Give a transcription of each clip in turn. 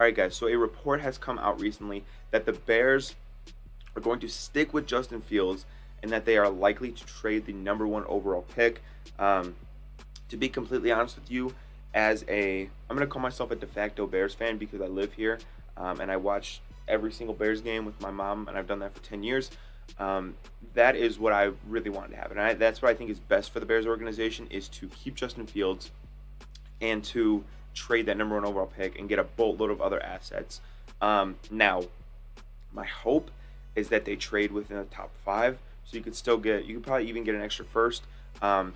All right, guys. So a report has come out recently that the Bears are going to stick with Justin Fields and that they are likely to trade the number one overall pick. Um, to be completely honest with you, I'm going to call myself a de facto Bears fan because I live here and I watch every single Bears game with my mom, and I've done that for 10 years. Um, that is what I really wanted to happen. That's what I think is best for the Bears organization is to keep Justin Fields and to trade that number one overall pick and get a boatload of other assets. Now, my hope is that they trade within the top five, so you could probably even get an extra first, um,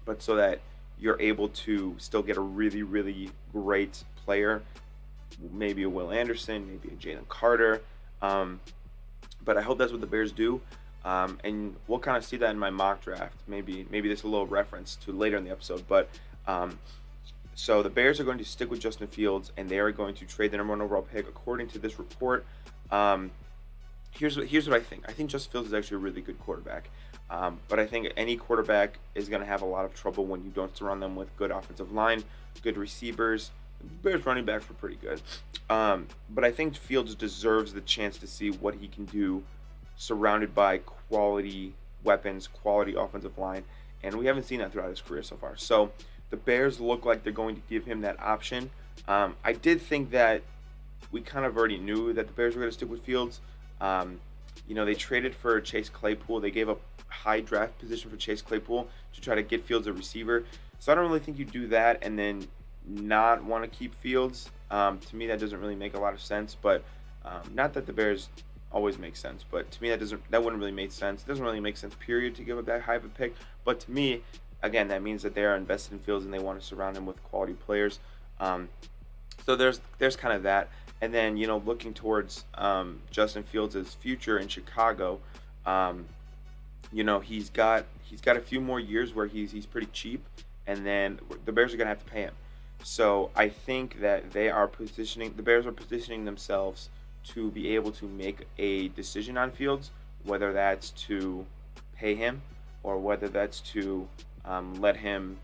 but so that you're able to still get a really, really great player, maybe a Will Anderson, maybe a Jalen Carter. Um, but I hope that's what the Bears do. And we'll kind of see that in my mock draft. Maybe this is a little reference to later in the episode. But so the Bears are going to stick with Justin Fields, and they are going to trade the number one overall pick, according to this report. Um, here's what I think. I think Justin Fields is actually a really good quarterback. But I think any quarterback is going to have a lot of trouble when you don't surround them with good offensive line, good receivers. The Bears running backs were pretty good. But I think Fields deserves the chance to see what he can do surrounded by quality weapons, quality offensive line. And we haven't seen that throughout his career so far. So the Bears look like they're going to give him that option. I did think that we kind of already knew that the Bears were going to stick with Fields. Um, they traded for Chase Claypool. They gave up high draft position for Chase Claypool to try to get Fields a receiver. So I don't really think you do that and then not want to keep Fields. To me, that doesn't really make a lot of sense. But not that the Bears always make sense, but to me that wouldn't really make sense. It doesn't really make sense, period, to give up that high of a pick. But to me, again, that means that they are invested in Fields and they want to surround him with quality players. So there's kind of that. And then looking towards Justin Fields' future in Chicago, he's got a few more years where he's pretty cheap, and then the Bears are gonna have to pay him. So I think that the Bears are positioning themselves to be able to make a decision on Fields, whether that's to pay him or whether that's to let him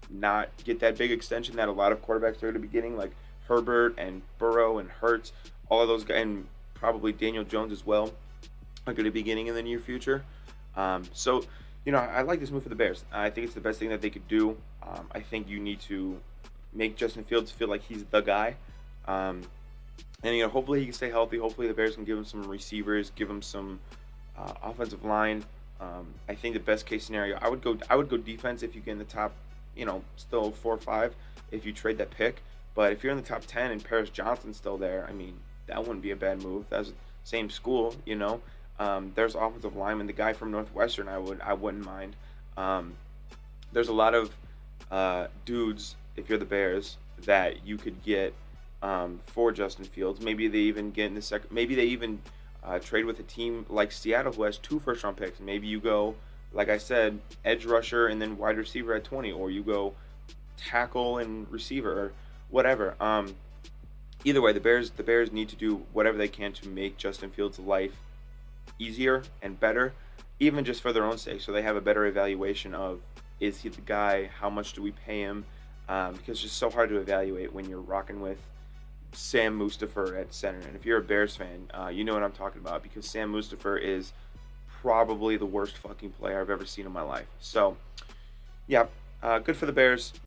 not get that big extension that a lot of quarterbacks are going to be getting, like Herbert and Burrow and Hurts, all of those guys, and probably Daniel Jones as well, are going to be getting in the near future. I like this move for the Bears. I think it's the best thing that they could do. I think you need to make Justin Fields feel like he's the guy. And hopefully he can stay healthy. Hopefully the Bears can give him some receivers, give him some offensive line. I think the best case scenario, I would go defense if you get in the top, still 4 or 5 if you trade that pick. But if you're in the top 10 and Paris Johnson's still there, I mean that wouldn't be a bad move. That's same school. There's offensive lineman, the guy from Northwestern. I wouldn't mind. There's a lot of dudes if you're the Bears that you could get for Justin Fields. Maybe they even get in the second. Maybe they even trade with a team like Seattle who has 2 first-round picks. Maybe you go, like I said, edge rusher and then wide receiver at 20, or you go tackle and receiver or whatever. Either way, the Bears need to do whatever they can to make Justin Fields' life easier and better, even just for their own sake, so they have a better evaluation of, is he the guy? How much do we pay him? Because it's just so hard to evaluate when you're rocking with Sam Mustipher at center. And if you're a Bears fan, you know what I'm talking about, because Sam Mustipher is probably the worst fucking player I've ever seen in my life. So, yeah, good for the Bears.